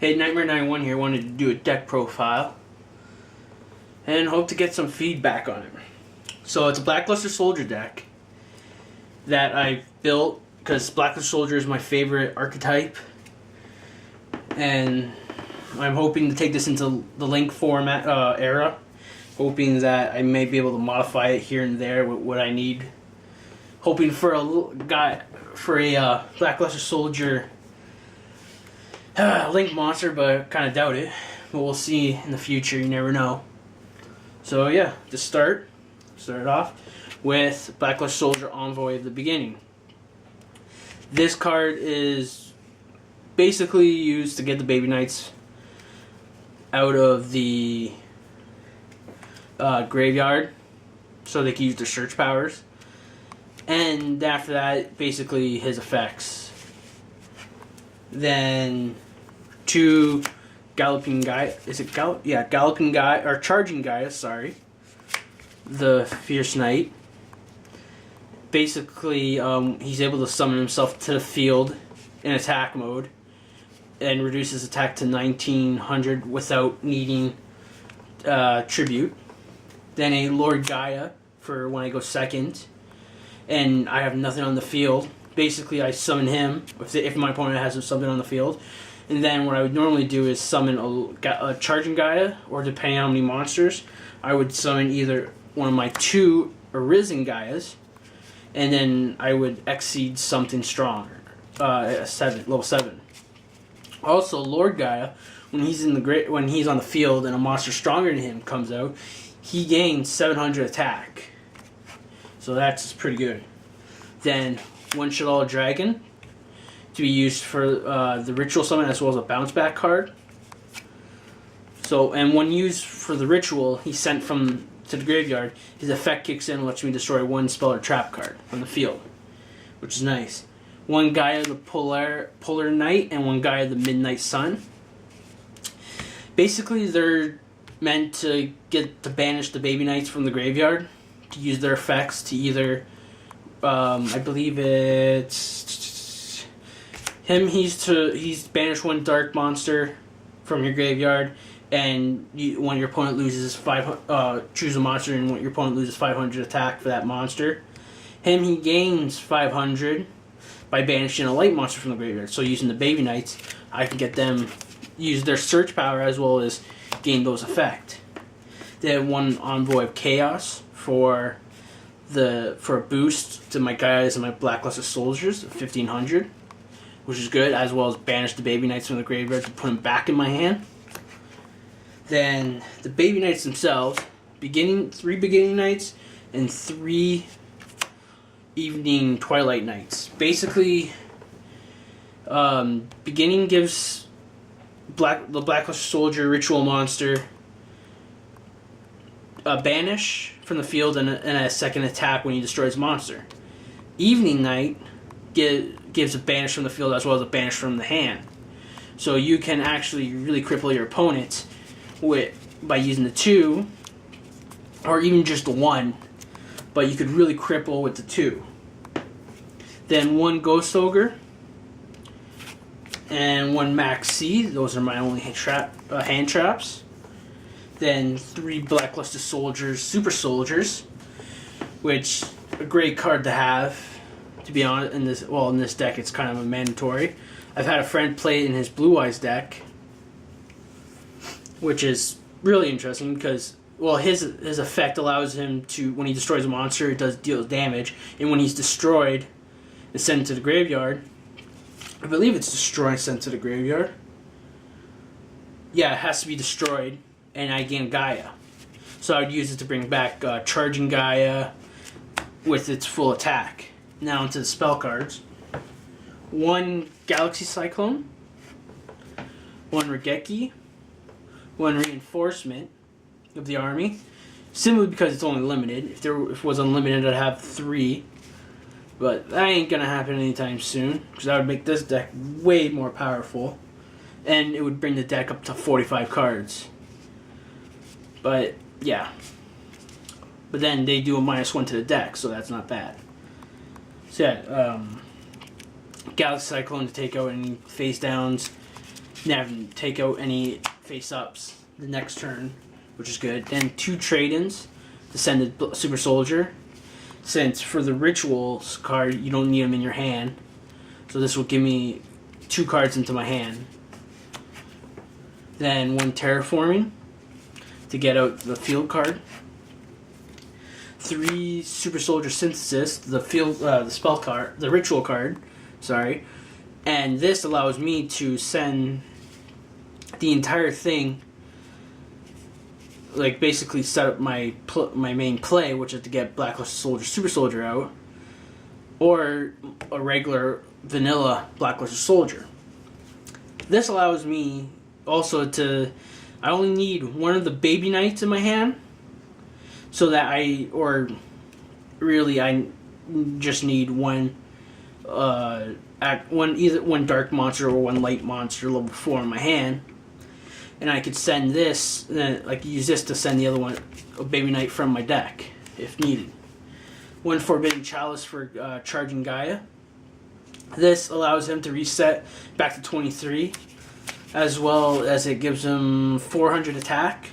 Hey, Nightmare91 here. Wanted to do a deck profile and hope to get some feedback on it. So it's a Blackluster Soldier deck that I built because Blackluster Soldier is my favorite archetype, and I'm hoping to take this into the Link format era, hoping that I may be able to modify it here and there with what I need. Hoping for a Blackluster Soldier Link monster, but kind of doubt it. But we'll see in the future. You never know. So yeah, to start it off with Blackluster Soldier Envoy of the Beginning. This card is basically used to get the baby knights out of the graveyard, so they can use their search powers. And after that, basically his effects. Then two Galloping Gaia. Is it Galloping Gaia or Charging Gaia? Sorry, the Fierce Knight. Basically, he's able to summon himself to the field in attack mode and reduces attack to 1900 without needing tribute. Then a Lord Gaia for when I go second, and I have nothing on the field. Basically, I summon him if my opponent has something on the field. And then what I would normally do is summon a Charging Gaia, or depending on how many monsters, I would summon either one of my two Arisen Gaias, and then I would exceed something stronger, level 7. Also, Lord Gaia, when he's on the field and a monster stronger than him comes out, he gains 700 attack. So that's pretty good. Then one Shaddoll Dragon to be used for the ritual summon as well as a bounce back card. So, and when used for the ritual, he's sent to the graveyard. His effect kicks in and lets me destroy one spell or trap card from the field, which is nice. One Gaia the Polar Knight and one Gaia the Midnight Sun. Basically, they're meant to banish the baby knights from the graveyard, to use their effects to either I believe it's him. He's banish one dark monster from your graveyard, and when your opponent loses choose a monster, and when your opponent loses 500 attack for that monster. Him, he gains 500 by banishing a light monster from the graveyard. So using the baby knights, I can get them use their search power as well as gain those effect. Then one Envoy of Choas for a boost to my guys and my Blackluster Soldiers of 1500, which is good, as well as banish the baby knights from the graveyard to put them back in my hand. Then the baby knights themselves, 3 beginning knights and 3 evening Twilight knights. Basically, beginning gives the Blackluster Soldier ritual monster a banish from the field and a second attack when he destroys a monster. Evening Knight gives a banish from the field as well as a banish from the hand. So you can actually really cripple your opponents by using the 2, or even just the 1, but you could really cripple with the 2. Then one Ghost Ogre and one Maxx. Those are my only hand traps. Then 3 Blackluster Soldiers, Super Soldiers, which a great card to have. To be honest, in this deck, it's kind of a mandatory. I've had a friend play it in his Blue Eyes deck, which is really interesting because his effect allows him to, when he destroys a monster, it deals damage, and when he's destroyed, it's sent to the graveyard. I believe it's destroyed and sent to the graveyard. Yeah, it has to be destroyed. And I gain Gaia. So I would use it to bring back Charging Gaia with its full attack. Now into the spell cards. One Galaxy Cyclone. One Raigeki. One Reinforcement of the army. Simply because it's only limited. If it was unlimited, I'd have 3. But that ain't going to happen anytime soon, because that would make this deck way more powerful. And it would bring the deck up to 45 cards. But, yeah. But then they do a -1 to the deck, so that's not bad. So, yeah, Galaxy Cyclone to take out any face downs. Then take out any face-ups the next turn, which is good. Then 2 trade-ins to send a Super Soldier. Since for the Rituals card, you don't need them in your hand. So this will give me 2 cards into my hand. Then 1 Terraforming to get out the field card. 3 Super Soldier Synthesis, the spell card, the Ritual card, sorry. And this allows me to send the entire thing, like basically set up my main play, which is to get Blackluster Soldier, Super Soldier out, or a regular vanilla Blackluster Soldier. This allows me also to, I only need 1 of the Baby Knights in my hand, so that I just need one either 1 dark monster or 1 light monster level 4 in my hand. And I could send this, like use this to send the other one, a Baby Knight, from my deck, if needed. 1 Forbidden Chalice for charging Gaia. This allows him to reset back to 23, as well as it gives him 400 attack.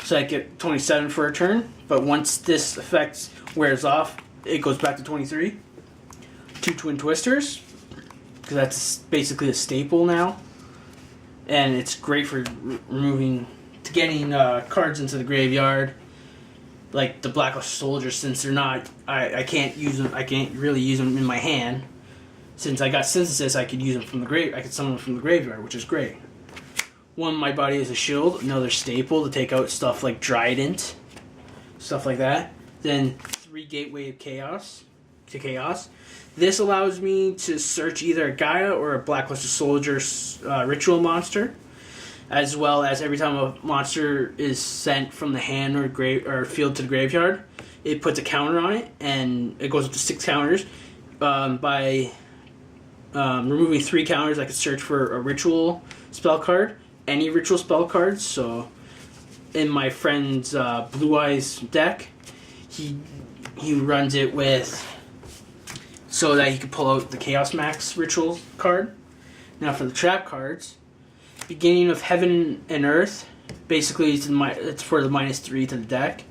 So I get 27 for a turn, but once this effect wears off, it goes back to 23. 2 Twin Twisters, because that's basically a staple now. And it's great for getting cards into the graveyard, like the Blackluster Soldier. Since they're not, I can't use them. I can't really use them in my hand. Since I got Synthesis, I could use them from the grave. I could summon them from the graveyard, which is great. 1 My Body is a Shield, another staple to take out stuff like Trident, stuff like that. Then 3 Gateway of Chaos to Chaos. This allows me to search either a Gaia or a Blackluster Soldier ritual monster, as well as every time a monster is sent from the hand or field to the graveyard, it puts a counter on it, and it goes up to 6 counters. By removing 3 counters, I could search for a ritual spell card, any ritual spell cards. So in my friend's Blue Eyes deck, he runs it with, so that he could pull out the Chaos Maxx ritual card. Now for the trap cards, Beginning of Heaven and Earth, basically it's for the -3 to the deck.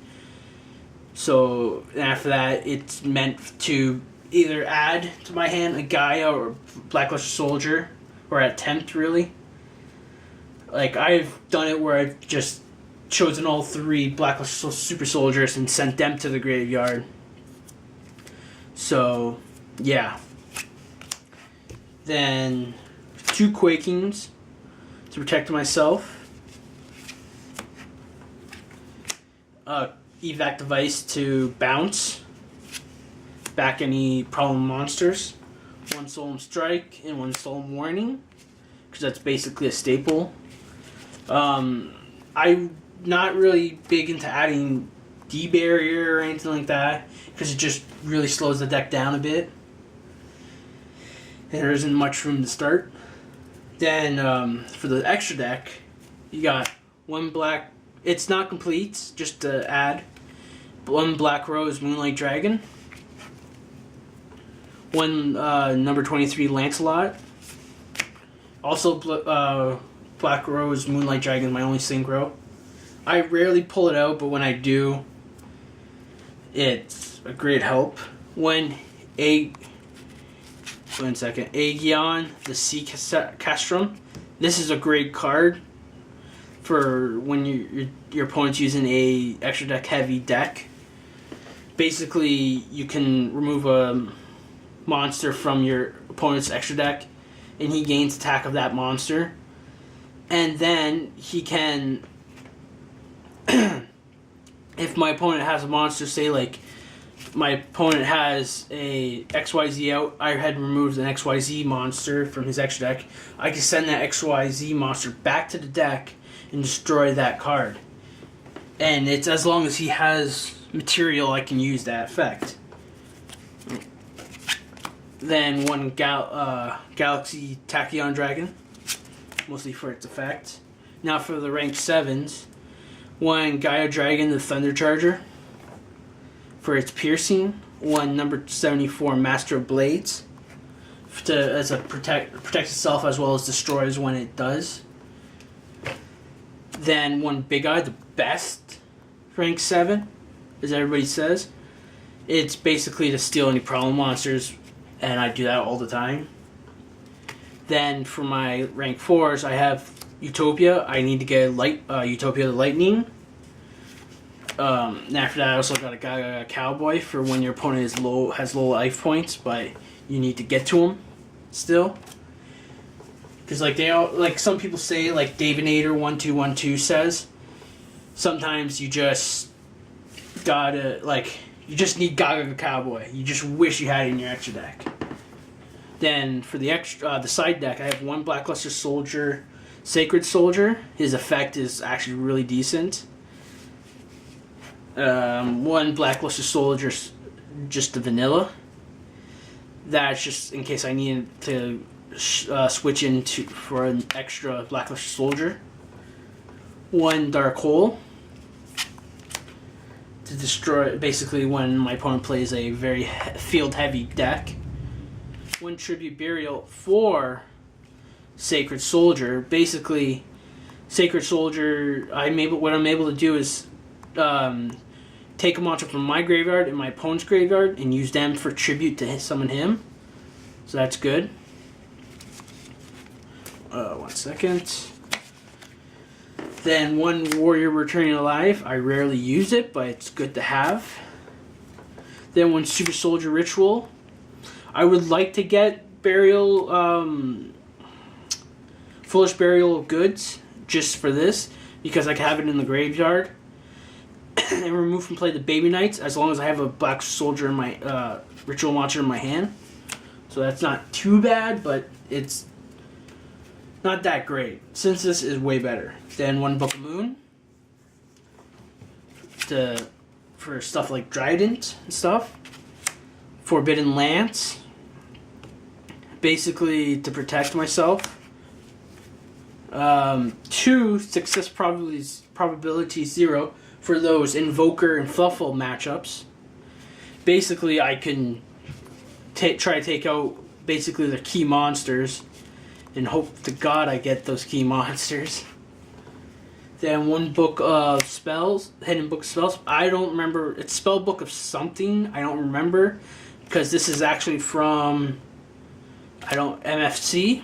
So after that, it's meant to either add to my hand a Gaia or Blackluster Soldier, or attempt really. Like I've done it where I've just chosen all 3 Blackluster Super Soldiers and sent them to the graveyard. So yeah. Then 2 Quakings to protect myself. Evac device to bounce back any problem monsters. 1 Solemn Strike and 1 Solemn Warning, because that's basically a staple. I'm not really big into adding D-barrier or anything like that, because it just really slows the deck down a bit. And there isn't much room to start. Then for the extra deck, you got 1 black. It's not complete, just to add. 1 Black Rose Moonlight Dragon. 1 number 23 Lancelot. Also Black Rose Moonlight Dragon is my only synchro. I rarely pull it out, but when I do, it's a great help. Aegaion the Sea Castrum. This is a great card for when your opponent's using a extra deck heavy deck. Basically, you can remove a monster from your opponent's extra deck, and he gains attack of that monster. And then he can, if my opponent has a monster, say like my opponent has a XYZ out, I had removed an XYZ monster from his extra deck, I can send that XYZ monster back to the deck and destroy that card. And it's as long as he has material, I can use that effect. Then 1 Galaxy Tachyon Dragon, mostly for its effect. Now for the rank 7s, 1 Gaia Dragon the Thunder Charger for its piercing. 1 number 74 Master of Blades as a protect itself as well as destroys when it does. Then one Big Eye, the best rank 7, as everybody says. It's basically to steal any problem monsters, and I do that all the time. Then for my rank 4s, I have Utopia. I need to get Utopia the Lightning. And after that, I also got a Gaia Cowboy for when your opponent has low life points, but you need to get to him still. Because like some people say, like Davinator1212 says, sometimes you just gotta you just need Gaga Cowboy. You just wish you had it in your extra deck. Then for the side deck, I have one Blackluster Soldier, Sacred Soldier. His effect is actually really decent. One Blackluster Soldier, just the vanilla. That's just in case I needed to switch into for an extra Blackluster Soldier. One Dark Hole to destroy, basically when my opponent plays a very field heavy deck. One Tribute Burial for Sacred Soldier. Basically, Sacred Soldier, what I'm able to do is take a monster from my graveyard and my opponent's graveyard and use them for tribute to summon him. So that's good. 1 second. Then one Warrior Returning Alive. I rarely use it, but it's good to have. Then one Super Soldier Ritual. I would like to get Burial, Foolish Burial of Goods just for this, because I can have it in the graveyard and remove from play the Baby Knights as long as I have a Black Soldier in my Ritual Monster in my hand. So that's not too bad, but it's not that great. Since this is way better. Then one Book of Moon for stuff like Trident and stuff. Forbidden Lance, basically to protect myself. 2 Success probability 0 for those Invoker and Fluffle matchups. Basically, I can try to take out basically the key monsters and hope to God I get those key monsters. Then one book of spells, hidden book of spells. I don't remember. It's spell book of something. I don't remember because this is actually from MFC.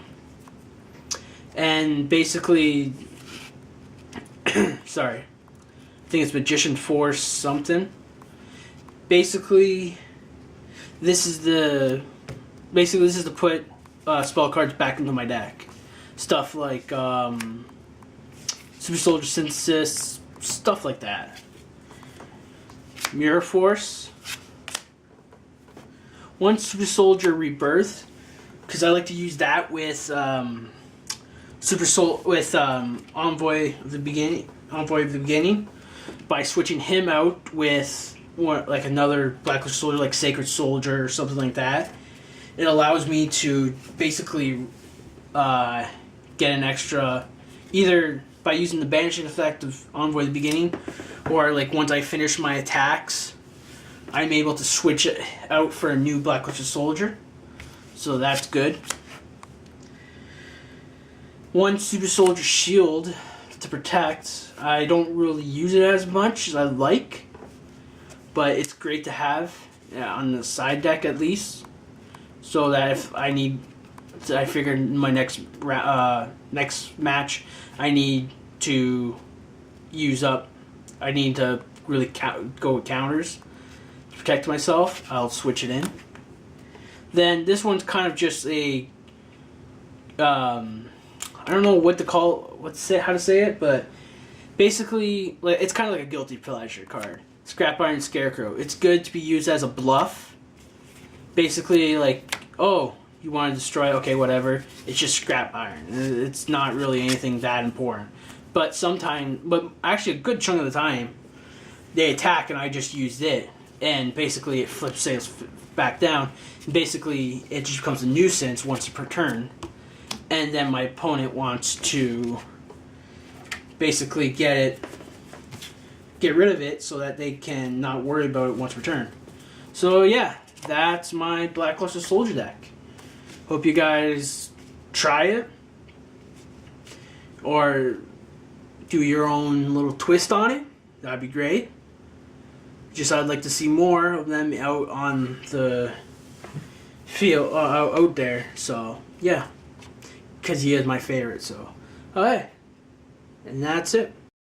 And basically, sorry, I think it's Magician Force something. Basically, this is to put spell cards back into my deck. Stuff like Super Soldier Synthesis, stuff like that. Mirror Force. One Super Soldier Rebirth, because I like to use that with Envoy of the Beginning, by switching him out with like another Blackluster Soldier, like Sacred Soldier or something like that. It allows me to basically get an extra, either by using the banishing effect of Envoy of the Beginning, or like once I finish my attacks, I'm able to switch it out for a new Blackluster Soldier. So that's good. One Super Soldier Shield to protect. I don't really use it as much as I like, but it's great to have on the side deck at least, so that if I need, I figure in my next match I need to use up, I need to really go with counters to protect myself. I'll switch it in. Then this one's kind of just a I don't know how to say it, but basically, it's kind of like a guilty pleasure card. Scrap Iron Scarecrow. It's good to be used as a bluff. Basically, like, oh, you want to destroy, okay, whatever. It's just scrap iron. It's not really anything that important. But actually a good chunk of the time, they attack and I just used it. And basically it flips sails back down. And basically, it just becomes a nuisance once per turn. And then my opponent wants to basically get rid of it so that they can not worry about it once per turn. So yeah, that's my Blackluster Soldier deck. Hope you guys try it. Or do your own little twist on it. That'd be great. Just I'd like to see more of them out on the field, out there. So, yeah. Because he is my favorite, so. Alright. And that's it.